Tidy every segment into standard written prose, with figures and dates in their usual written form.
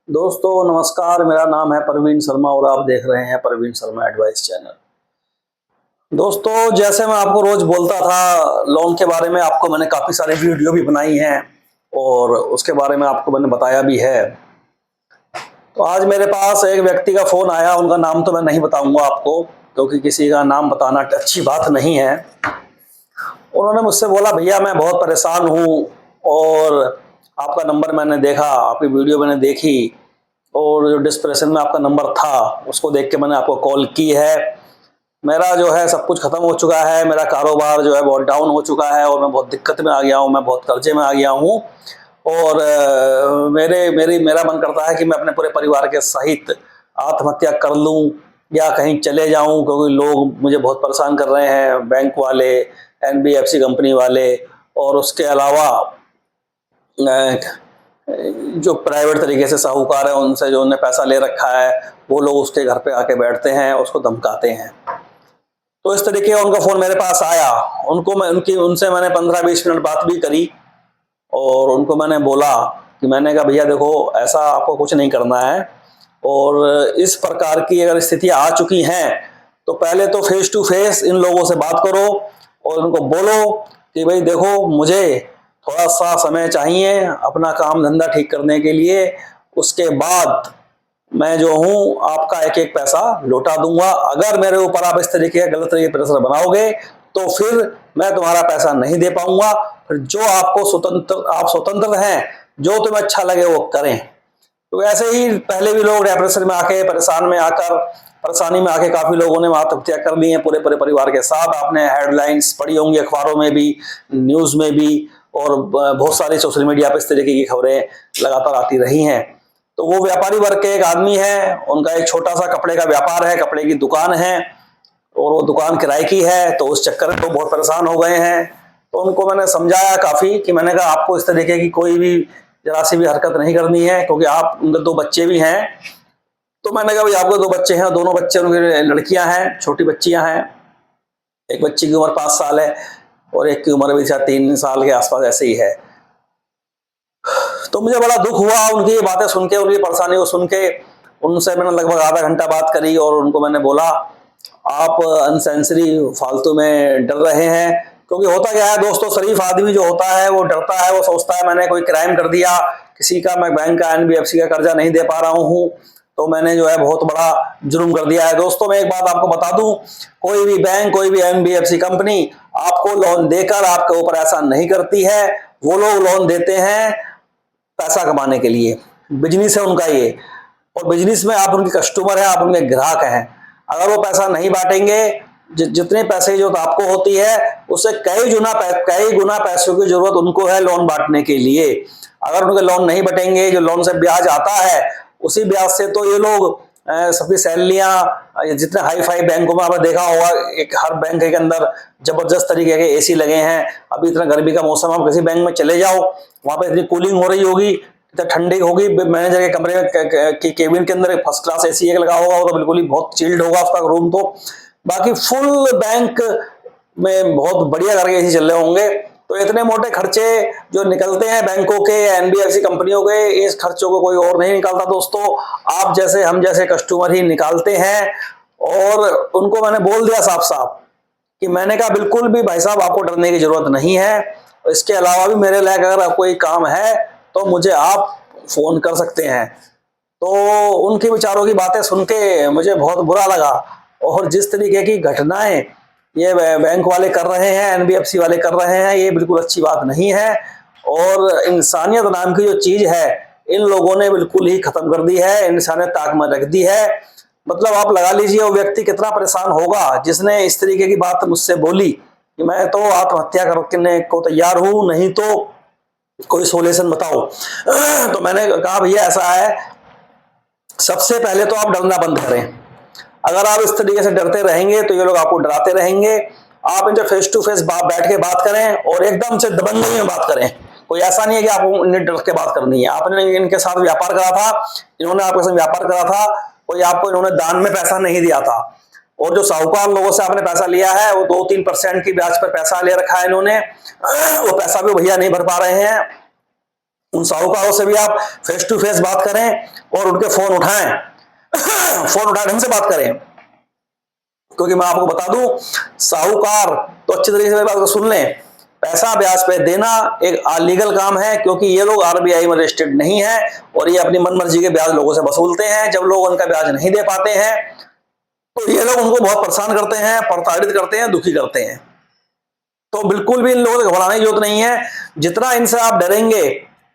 दोस्तों नमस्कार, मेरा नाम है परवीन शर्मा और आप देख रहे हैं परवीन शर्मा एडवाइस चैनल। दोस्तों, जैसे मैं आपको रोज बोलता था लोन के बारे में, आपको मैंने काफ़ी सारी वीडियो भी बनाई हैं और उसके बारे में आपको मैंने बताया भी है। तो आज मेरे पास एक व्यक्ति का फ़ोन आया, उनका नाम तो मैं नहीं बताऊंगा आपको क्योंकि किसी का नाम बताना अच्छी बात नहीं है। उन्होंने मुझसे बोला, भैया मैं बहुत परेशान हूँ और आपका नंबर मैंने देखा, आपकी वीडियो मैंने देखी और जो डिस्प्रेशन में आपका नंबर था उसको देख के मैंने आपको कॉल की है। मेरा जो है सब कुछ ख़त्म हो चुका है, मेरा कारोबार जो है बहुत डाउन हो चुका है और मैं बहुत दिक्कत में आ गया हूँ, मैं बहुत कर्जे में आ गया हूँ और मेरा मन करता है कि मैं अपने पूरे परिवार के सहित आत्महत्या कर लूँ या कहीं चले जाऊँ, क्योंकि लोग मुझे बहुत परेशान कर रहे हैं, बैंक वाले, एनबीएफसी कंपनी वाले और उसके अलावा जो प्राइवेट तरीके से साहूकार है उनसे जो उन्हें पैसा ले रखा है वो लोग उसके घर पे आके बैठते हैं, उसको धमकाते हैं। तो इस तरीके का उनका फ़ोन मेरे पास आया। उनसे मैंने 15-20 मिनट बात भी करी और उनको मैंने बोला कि मैंने कहा, भैया देखो, ऐसा आपको कुछ नहीं करना है और इस प्रकार की अगर स्थितियाँ आ चुकी हैं तो पहले तो फेस टू फेस इन लोगों से बात करो और उनको बोलो कि भाई देखो, मुझे थोड़ा सा समय चाहिए अपना काम धंधा ठीक करने के लिए, उसके बाद मैं जो हूँ आपका एक एक पैसा लौटा दूंगा। अगर मेरे ऊपर आप इस तरीके का गलत तरीके प्रेशर बनाओगे तो फिर मैं तुम्हारा पैसा नहीं दे पाऊंगा। फिर जो आप स्वतंत्र हैं, जो तुम्हें अच्छा लगे वो करें। तो ऐसे ही पहले भी लोग डिप्रेशन में आके, परेशानी में आके काफी लोगों ने आत्महत्या कर ली है पूरे पूरे परिवार के साथ। आपने हेडलाइंस पढ़ी होंगी अखबारों में भी, न्यूज में भी और बहुत सारी सोशल मीडिया पर इस तरीके की खबरें लगातार आती रही हैं। तो वो व्यापारी वर्ग के एक आदमी है, उनका एक छोटा सा कपड़े का व्यापार है, कपड़े की दुकान है और वो दुकान किराए की है, तो उस चक्कर में वो बहुत परेशान हो गए हैं। तो उनको मैंने समझाया काफ़ी कि मैंने कहा आपको इस तरीके की कोई भी जरा सी भी हरकत नहीं करनी है, क्योंकि आप, उनके दो बच्चे भी हैं। तो मैंने कहा भाई आपके दो बच्चे हैं, दोनों बच्चे उनके लड़कियां हैं, छोटी बच्चियां हैं। एक बच्ची की उम्र 5 साल है और एक की उम्र भी शायद 3 साल के आसपास ऐसे ही है। तो मुझे बड़ा दुख हुआ उनकी ये बातें सुन के, उनकी परेशानी को सुन के। उनसे मैंने लगभग आधा घंटा बात करी और उनको मैंने बोला, आप अनसेंसरी फालतू में डर रहे हैं। क्योंकि होता क्या है दोस्तों, शरीफ आदमी जो होता है वो डरता है, वो सोचता है मैंने कोई क्राइम कर दिया, किसी का, मैं बैंक का, एनबीएफसी का कर्जा नहीं दे पा रहा हूँ तो मैंने जो है बहुत बड़ा जुर्म कर दिया है। दोस्तों, मैं एक बात आपको बता दूं, कोई भी बैंक, कोई भी एनबीएफसी कंपनी आपको लोन देकर आपके ऊपर ऐसा नहीं करती है। वो लोग लोन देते हैं पैसा कमाने के लिए, बिजनेस है उनका ये, और बिजनेस में आप उनके कस्टमर हैं, आप उनके ग्राहक हैं। अगर वो पैसा नहीं बांटेंगे, जितने पैसे जो आपको होती है उससे कई गुना पैसों की जरूरत उनको है लोन बांटने के लिए। अगर उनके लोन नहीं बटेंगे, जो लोन से ब्याज आता है उसी ब्याज से तो ये लोग सबकी सैलरियां, जितने हाई फाई बैंकों में आपने देखा होगा, एक हर बैंक के अंदर जबरदस्त तरीके के एसी लगे हैं। अभी इतना गर्मी का मौसम, आप किसी बैंक में चले जाओ, वहां पे इतनी कूलिंग हो रही होगी, इतना ठंडी होगी। मैनेजर के कमरे में की केबिन के अंदर फर्स्ट क्लास एसी एक लगा होगा, वो तो बिल्कुल ही बहुत चिल्ड होगा उसका रूम। तो बाकी फुल बैंक में बहुत बढ़िया करके एसी चल रहे होंगे। तो इतने मोटे खर्चे जो निकलते हैं बैंकों के, एनबीएफसी कंपनियों के, इस खर्चों को कोई और नहीं निकालता दोस्तों, आप जैसे, हम जैसे कस्टमर ही निकालते हैं। और उनको मैंने बोल दिया साफ साफ कि मैंने कहा बिल्कुल भी भाई साहब आपको डरने की जरूरत नहीं है। इसके अलावा भी मेरे लायक अगर कोई काम है तो मुझे आप फोन कर सकते हैं। तो उनके विचारों की बातें सुन के मुझे बहुत बुरा लगा। और जिस तरीके की घटनाएं ये बैंक वाले कर रहे हैं, एनबीएफसी वाले कर रहे हैं, ये बिल्कुल अच्छी बात नहीं है। और इंसानियत नाम की जो चीज है इन लोगों ने बिल्कुल ही खत्म कर दी है, इंसानियत ताक में रख दी है। मतलब आप लगा लीजिए वो व्यक्ति कितना परेशान होगा जिसने इस तरीके की बात मुझसे बोली कि मैं तो आत्महत्या करने को तैयार हूं, नहीं तो कोई सोल्यूशन बताओ। तो मैंने कहा भैया ऐसा है, सबसे पहले तो आप डरना बंद करें। अगर आप इस तरीके से डरते रहेंगे तो ये लोग आपको डराते रहेंगे। आप इनसे फेस टू फेस बैठ के बात करें और एकदम से दबंगई में बात करें। कोई ऐसा नहीं है कि आपको इन्हें डर के बात करनी है। आपने इनके साथ व्यापार करा था, इन्होंने आपके साथ व्यापार करा था, कोई आपको इन्होंने दान में पैसा नहीं दिया था। और जो साहूकार लोगों से आपने पैसा लिया है वो 2-3% की ब्याज पर पैसा ले रखा है इन्होंने, वो पैसा भी भैया नहीं भर पा रहे हैं। उन साहूकारों से भी आप फेस टू फेस बात करें और उनके फोन उठाएं फोन उठाए ढंग से बात करें। क्योंकि मैं आपको बता दूं, साहूकार तो अच्छी तरीके से मेरी बात को सुन लें, पैसा ब्याज पे देना एक अलीगल काम है, क्योंकि ये लोग आरबीआई में रजिस्टर्ड नहीं है और ये अपनी मनमर्जी के ब्याज लोगों से वसूलते हैं। जब लोग उनका ब्याज नहीं दे पाते हैं तो ये लोग उनको बहुत परेशान करते हैं, प्रताड़ित करते हैं, दुखी करते हैं। तो बिल्कुल भी इन लोगों से घबराने की जरूरत नहीं है। जितना इनसे आप डरेंगे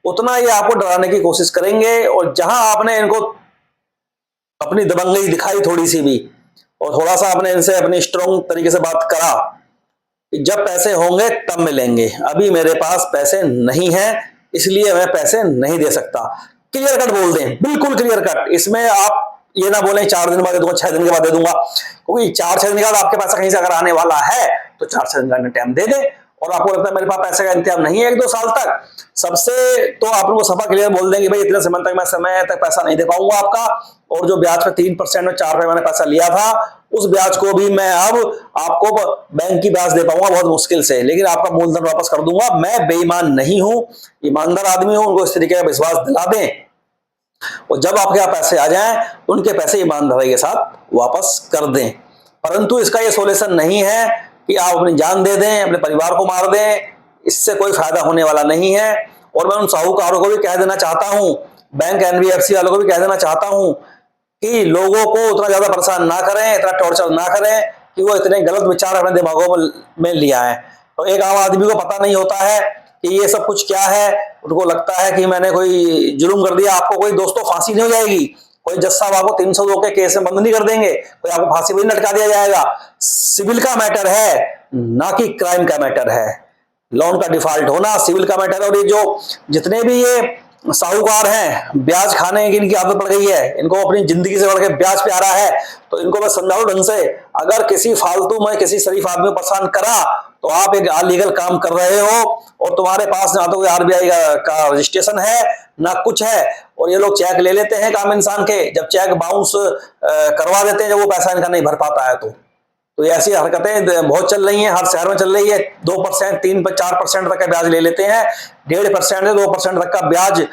उतना ये आपको डराने की कोशिश करेंगे, और जहां आपने इनको अपनी दबंगई दिखाई थोड़ी सी भी, और थोड़ा सा आपने इनसे अपनी स्ट्रॉन्ग तरीके से बात करा कि जब पैसे होंगे तब मिलेंगे, अभी मेरे पास पैसे नहीं है इसलिए मैं पैसे नहीं दे सकता, क्लियर कट बोल दें, बिल्कुल क्लियर कट। इसमें आप ये ना बोलें 4 दिन बाद दे दूंगा, 6 दिन के बाद दे दूंगा, क्योंकि 4-6 दिन के बाद आपके पैसा कहीं से अगर आने वाला है तो 4-6 दिन का टाइम दे दे। और आपको लगता है मेरे पास पैसे का इंतजाम नहीं है 1-2 साल तक, सबसे तो आप उनको सफा क्लियर बोल देंगे भाई इतने समय तक पैसा नहीं दे पाऊंगा आपका, और जो ब्याज पे 3% और 4 रुपए मैंने पैसा लिया था उस ब्याज को भी मैं अब आपको बैंक की ब्याज दे पाऊंगा बहुत मुश्किल से, लेकिन आपका मूलधन वापस कर दूंगा। मैं बेईमान नहीं हूं, ईमानदार आदमी हूं। उनको इस तरीके का विश्वास दिला दें और जब आपके यहाँ पैसे आ जाएं उनके पैसे ईमानदारी के साथ वापस कर दें। परंतु इसका ये सॉल्यूशन नहीं है कि आप अपनी जान दे दें, अपने परिवार को मार दें, इससे कोई फायदा होने वाला नहीं है। और मैं उन साहूकारों को भी कह देना चाहता हूं, बैंक एनबीएफसी वालों को भी कह देना चाहता हूं कि लोगों को उतना ज्यादा परेशान ना करें, इतना टॉर्चर ना करें कि वो इतने गलत विचार अपने दिमागों में लिया है। तो एक आम आदमी को पता नहीं होता है कि ये सब कुछ क्या है, उनको लगता है कि मैंने कोई जुल्म कर दिया। आपको कोई दोस्तों फांसी नहीं हो जाएगी, कोई जज साहब आपको 302 के केस में बंद नहीं कर देंगे, कोई आपको फांसी भी लटका दिया जाएगा। सिविल का मैटर है ना कि क्राइम का मैटर है। लोन का डिफॉल्ट होना सिविल का मैटर है। और ये जो जितने भी ये साहूकार हैं, ब्याज खाने की इनकी आदत पड़ गई है, इनको अपनी जिंदगी से बढ़ के ब्याज प्यारा है, तो इनको मैं समझाऊं ढंग से, अगर किसी फालतू में किसी शरीफ आदमी को परेशान करा तो आप एक अलीगल काम कर रहे हो, और तुम्हारे पास ना तो कोई आरबीआई का रजिस्ट्रेशन है ना कुछ है, और ये लोग चेक ले लेते हैं काम इंसान के, जब चेक बाउंस करवा देते हैं जब वो पैसा इनका नहीं भर पाता है। तो ये ऐसी हरकतें बहुत चल रही हैं, हर शहर में चल रही है। 2%, 3-4% तक का ब्याज ले लेते हैं, 1.5% से 2% तक का ब्याज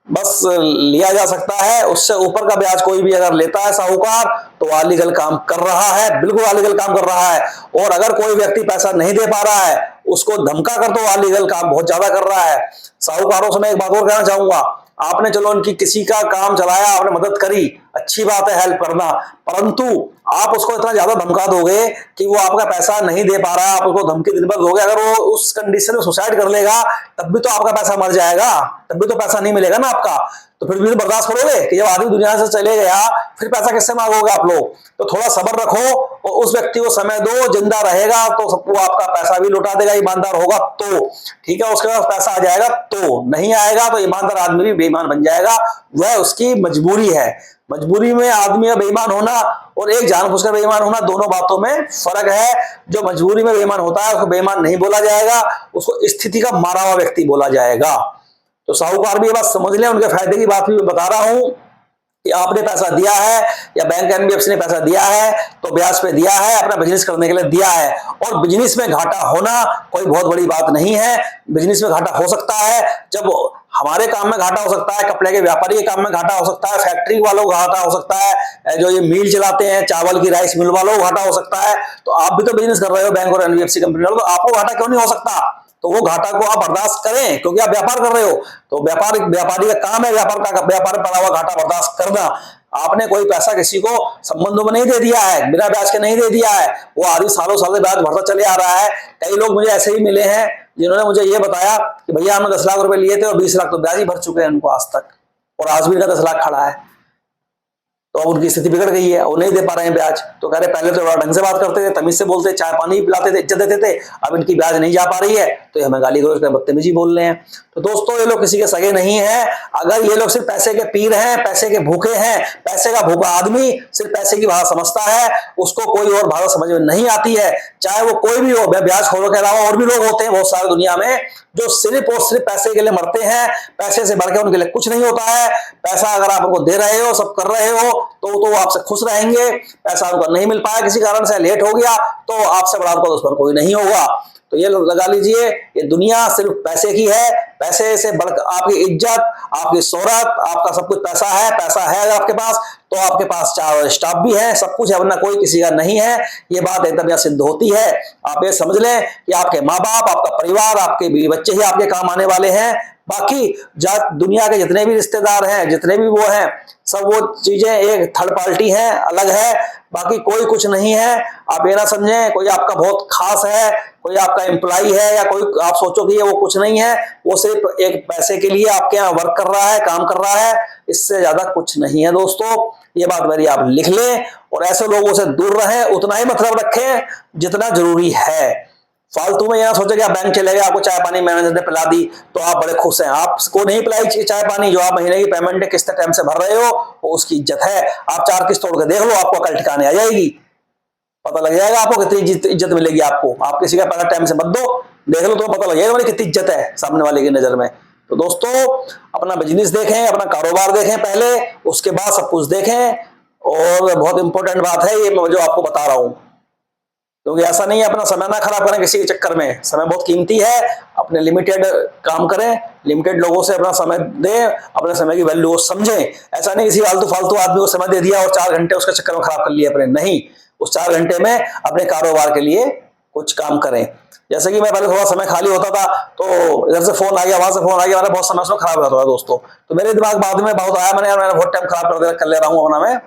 बस लिया जा सकता है। उससे ऊपर का ब्याज कोई भी अगर लेता है साहूकार तो अलीगल काम कर रहा है, बिल्कुल अलीगल काम कर रहा है। और अगर कोई व्यक्ति पैसा नहीं दे पा रहा है उसको धमका कर तो अलीगल काम बहुत ज्यादा कर रहा है। साहूकारों से मैं एक बात और कहना चाहूंगा, आपने चलो उनकी किसी का काम चलाया, आपने मदद करी, अच्छी बात है हेल्प करना, परंतु आप उसको इतना ज्यादा धमका दोगे कि वो आपका पैसा नहीं दे पा रहा है, आप उसको धमकी दिन भर दोगे, अगर वो उस कंडीशन में सुसाइड कर लेगा तब भी तो आपका पैसा मर जाएगा, तब भी तो पैसा नहीं मिलेगा ना आपका। तो फिर भी तो बर्दाश्त करोगे कि जब आदमी दुनिया से चले गया फिर पैसा किससे मांगोगे आप लोग। तो थोड़ा सब्र रखो और उस व्यक्ति को समय दो, जिंदा रहेगा तो सबको आपका पैसा भी लौटा देगा, ईमानदार होगा तो ठीक है, उसके पास पैसा आ जाएगा, तो नहीं आएगा तो ईमानदार आदमी भी बेईमान बन जाएगा। वह उसकी मजबूरी है। मजबूरी में आदमी का बेईमान होना और एक जानबूझकर बेईमान होना, दोनों बातों में फर्क है। जो मजबूरी में बेईमान होता है उसको बेईमान नहीं बोला जाएगा, उसको स्थिति का मारा हुआ व्यक्ति बोला जाएगा। तो साहूकार भी ये बात समझ लें, उनके फायदे की बात भी बता रहा हूं कि आपने पैसा दिया है या बैंक एनबीएफसी ने पैसा दिया है तो ब्याज पे दिया है, अपना बिजनेस करने के लिए दिया है। और बिजनेस में घाटा होना कोई बहुत बड़ी बात नहीं है। बिजनेस में घाटा हो सकता है, जब हमारे काम में घाटा हो सकता है, कपड़े के व्यापारी के काम में घाटा हो सकता है, फैक्ट्री वालों को घाटा हो सकता है, जो ये मिल चलाते हैं चावल की, राइस मिल वालों को घाटा हो सकता है। तो आप भी तो बिजनेस कर रहे हो बैंक और एनबीएफसी कंपनी वालों, तो आपको घाटा क्यों नहीं हो सकता। तो वो घाटा को आप बर्दाश्त करें क्योंकि आप व्यापार कर रहे हो। तो व्यापारी का काम है व्यापार में पड़ा हुआ घाटा बर्दाश्त करना। आपने कोई पैसा किसी को संबंधों में नहीं दे दिया है, बिना ब्याज के नहीं दे दिया है, वो आदमी सालों साल से ब्याज भरता चले आ रहा है। कई लोग मुझे ऐसे ही मिले हैं जिन्होंने मुझे ये बताया कि भैया हमने 10 लाख रुपए लिए थे और 20 लाख तो ब्याज ही भर चुके हैं उनको आज तक, और आज भी इनका 10 लाख खड़ा है। तो अब उनकी स्थिति बिगड़ गई है, वो नहीं दे पा रहे हैं ब्याज। तो कह रहे पहले तो बड़ा ढंग से बात करते थे, तमीज से बोलते, चाय पानी पिलाते थे, इज्जत देते थे, अब इनकी ब्याज नहीं जा पा रही है तो ये हमें गाली गलौज कर बदतमीजी बोल रहे हैं। तो दोस्तों ये लोग किसी के सगे नहीं है। अगर ये लोग सिर्फ पैसे के पीर हैं, पैसे के भूखे हैं, पैसे का भूखा आदमी सिर्फ पैसे की भाषा समझता है, उसको कोई और भाषा समझ में नहीं आती है, चाहे वो कोई भी हो। ब्याज खोरों के अलावा और भी लोग होते हैं बहुत सारे दुनिया में जो सिर्फ और सिर्फ पैसे के लिए मरते हैं। पैसे से बढ़कर उनके लिए कुछ नहीं होता है। पैसा अगर आप उनको दे रहे हो, सब कर रहे हो, तो वो आपसे खुश रहेंगे। पैसा उनको नहीं मिल पाया, किसी कारण से लेट हो गया, तो आपसे बड़ा उनका दुश्मन कोई नहीं होगा। तो ये लगा लीजिए, ये दुनिया सिर्फ पैसे की है। पैसे से बढ़कर आपकी इज्जत, आपकी शोहरत, आपका सब कुछ पैसा है। पैसा है अगर आपके पास, तो आपके पास चार स्टाफ भी है, सब कुछ है, वरना कोई किसी का नहीं है। ये बात एकदम यहाँ सिद्ध होती है। आप ये समझ लें कि आपके माँ बाप, आपका परिवार, आपके बीवी बच्चे ही आपके काम आने वाले हैं। बाकी दुनिया के जितने भी रिश्तेदार हैं, जितने भी वो हैं, सब वो चीजें एक थर्ड पार्टी हैं, अलग है। बाकी कोई कुछ नहीं है। आप ये ना समझें कोई आपका बहुत खास है, कोई आपका एम्प्लॉय है, या कोई आप सोचो कि ये वो कुछ नहीं है। वो सिर्फ एक पैसे के लिए आपके यहाँ वर्क कर रहा है, काम कर रहा है, इससे ज्यादा कुछ नहीं है दोस्तों। ये बात मेरी आप लिख लें, और ऐसे लोगों से दूर रहें, उतना ही मतलब रखें जितना जरूरी है। फालतू में यह सोचे कि आप बैंक चले गए, आपको चाय पानी मैनेजर ने पिला दी तो आप बड़े खुश हैं। आपको नहीं पिलाई चाय पानी, जो आप महीने की पेमेंट किस्त टाइम से भर रहे हो, वो उसकी इज्जत है। आप 4 किस्त तोड़ के देख लो, आपको कल ठिकाने आ जाएगी, पता लग जाएगा आपको कितनी इज्जत मिलेगी आपको। आप किसी का पैसा टाइम से मत दो, देख लो तो पता लग जाएगा कितनी इज्जत है सामने वाले की नजर में। तो दोस्तों, अपना बिजनेस देखें, अपना कारोबार देखें पहले, उसके बाद सब कुछ देखें। और बहुत इंपॉर्टेंट बात है ये जो आपको बता रहा हूं, क्योंकि ऐसा नहीं है अपना समय ना खराब करें किसी के चक्कर में। समय बहुत कीमती है, अपने लिमिटेड काम करें, लिमिटेड लोगों से अपना समय दें, अपने समय की वैल्यू को समझें। ऐसा नहीं किसी फालतू आदमी को समय दे दिया और 4 घंटे उसके चक्कर में खराब कर लिए अपने, नहीं। उस 4 घंटे में अपने कारोबार के लिए कुछ काम करें। जैसे कि मैं पहले थोड़ा समय खाली होता था, तो इधर से फोन आ गया, वहां से फोन आ गया, मैंने बहुत समय उसमें खराब होता था दोस्तों। तो मेरे दिमाग बाद में बहुत आया, मैंने बहुत टाइम खराब कर ले रहा हूँ अपना मैं,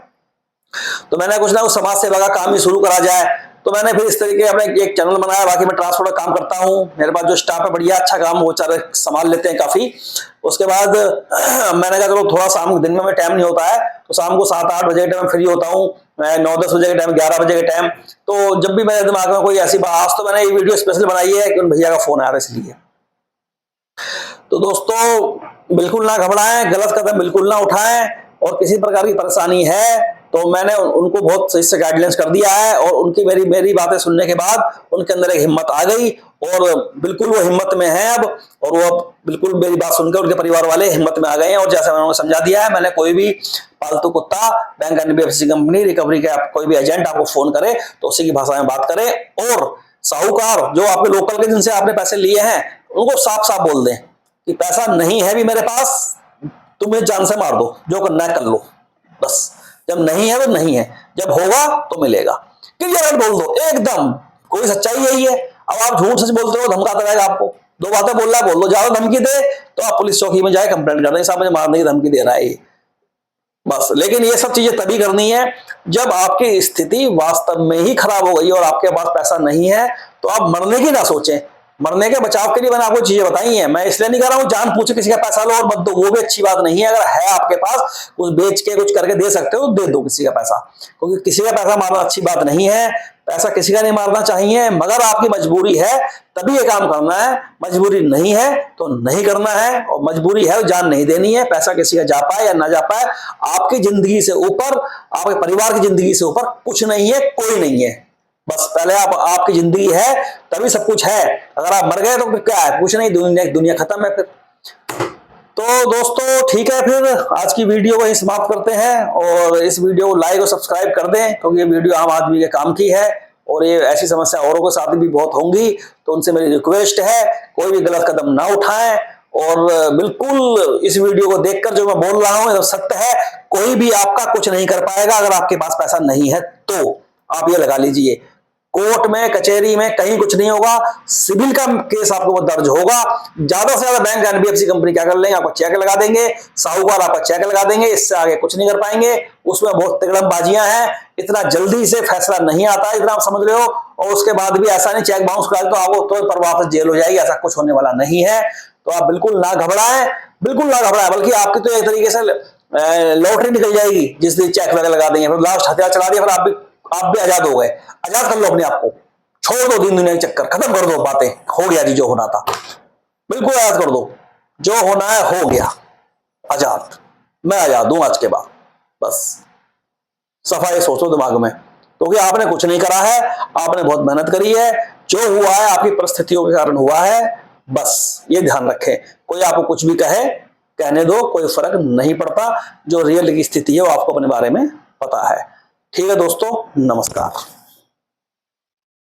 तो मैंने कुछ ना कुछ समाज सेवा का काम ही शुरू करा जाए। तो मैंने फिर इस तरीके अपने एक चैनल बनाया। बाकी मैं ट्रांसपोर्ट का काम करता हूँ, मेरे पास जो स्टाफ है बढ़िया अच्छा काम वो चारे संभाल लेते हैं काफी। उसके बाद मैंने कहा चलो थोड़ा शाम दिन में टाइम नहीं होता है, तो शाम को 7-8 बजे के टाइम फ्री होता हूँ मैं, 9-10 बजे के टाइम, 11 बजे के टाइम। तो जब भी मेरे दिमाग में कोई ऐसी बात, आज तो मैंने ये वीडियो स्पेशल बनाई है कि उन भैया का फोन आ रहा है इसलिए। तो दोस्तों, बिल्कुल ना घबराएं, गलत कदम बिल्कुल ना उठाएं, और किसी प्रकार की परेशानी है तो मैंने उनको बहुत सही से गाइडलाइंस कर दिया है। और उनकी मेरी बातें सुनने के बाद उनके अंदर एक हिम्मत आ गई, और बिल्कुल वो हिम्मत में है अब। और वो अब बिल्कुल मेरी बात सुनकर उनके परिवार वाले हिम्मत में आ गए हैं। और जैसे मैंने उन्हें समझा दिया है, मैंने कोई भी पालतू कुत्ता, बैंक, एनबीएफसी कंपनी, रिकवरी के कोई भी एजेंट आपको फोन करे तो उसी की भाषा में बात करें। और साहूकार जो आपके लोकल के जिनसे आपने पैसे लिए हैं, उनको साफ साफ बोल दें कि पैसा नहीं है भी मेरे पास, तुम जान से मार दो, जो करना है कर लो, बस। जब नहीं है तो नहीं है, जब होगा तो मिलेगा। क्लियर बोल दो एकदम, कोई सच्चाई यही है। अब आप झूठ सच बोलते हो, धमकाता रहेगा आपको। 2 बातें बोल रहा है, बोल दो। ज्यादा धमकी दे तो आप पुलिस चौकी में जाए कंप्लेंट कर दें, साहब मुझे मारने की धमकी दे रहा है ये, बस। लेकिन ये सब चीजें तभी करनी है जब आपकी स्थिति वास्तव में ही खराब हो गई और आपके पास पैसा नहीं है। तो आप मरने की ना सोचें, मरने के बचाव के लिए मैंने आपको चीजें बताई हैं। मैं इसलिए नहीं कह रहा हूं जान पूछे किसी का पैसा लो और मत दो, वो भी अच्छी बात नहीं है। अगर है आपके पास, कुछ बेच के कुछ करके दे सकते हो, दे दो किसी का पैसा, क्योंकि किसी का पैसा मारना अच्छी बात नहीं है। पैसा किसी का नहीं मारना चाहिए, मगर आपकी मजबूरी है तभी ये काम करना है। मजबूरी नहीं है तो नहीं करना है, और मजबूरी है तो जान नहीं देनी है। पैसा किसी का जा पाए या ना जा पाए, आपकी जिंदगी से ऊपर, आपके परिवार की जिंदगी से ऊपर कुछ नहीं है, कोई नहीं है। बस पहले आपकी जिंदगी है तभी सब कुछ है। अगर आप मर गए तो फिर क्या है, कुछ नहीं, दुनिया खत्म है फिर। तो दोस्तों ठीक है, फिर आज की वीडियो को ही समाप्त करते हैं। और इस वीडियो को लाइक और सब्सक्राइब कर दें, क्योंकि ये वीडियो आम आदमी के काम की है और ये ऐसी समस्या औरों के साथ भी बहुत होंगी। तो उनसे मेरी रिक्वेस्ट है, कोई भी गलत कदम ना उठाएं। और बिल्कुल इस वीडियो को देखकर जो मैं बोल रहा हूं सत्य है, कोई भी आपका कुछ नहीं कर पाएगा अगर आपके पास पैसा नहीं है तो। आप ये लगा लीजिए, कोर्ट में, कचहरी में कहीं कुछ नहीं होगा। सिविल का केस आपको दर्ज होगा। ज्यादा से ज्यादा बैंक, एनबीएफसी कंपनी क्या कर लेंगे, आपको चेक लगा देंगे, साहूकार आपका चेक लगा देंगे, इससे आगे कुछ नहीं कर पाएंगे। उसमें बहुत तिकड़मबाजियां हैं, इतना जल्दी से फैसला नहीं आता, इतना आप समझ रहे हो। और उसके बाद भी ऐसा नहीं चेक बाउंस करा तो आपको तो परवाह से जेल हो जाएगी, ऐसा कुछ होने वाला नहीं है। तो आप बिल्कुल ना घबराएं, बिल्कुल ना घबराएं, बल्कि आपकी तो एक तरीके से लॉटरी निकल जाएगी जिस दिन चेक वगैरह लगा देंगे। फिर लास्ट हथियार चला दिया, फिर आप भी आजाद हो गए। आजाद कर लो अपने आप को, छोड़ दो दिन दुनिया के चक्कर, खत्म कर दो बातें, हो गया जी जो होना था, बिल्कुल आजाद कर दो। जो होना है हो गया, आजाद। मैं आजाद हूं आज के बाद, बस सफाई सोचो दिमाग में, क्योंकि आपने कुछ नहीं करा है, आपने बहुत मेहनत करी है। जो हुआ है आपकी परिस्थितियों के कारण हुआ है, बस ये ध्यान रखें। कोई आपको कुछ भी कहे, कहने दो, कोई फर्क नहीं पड़ता। जो रियल की स्थिति है वो आपको अपने बारे में पता है। ठीक है दोस्तों, नमस्कार।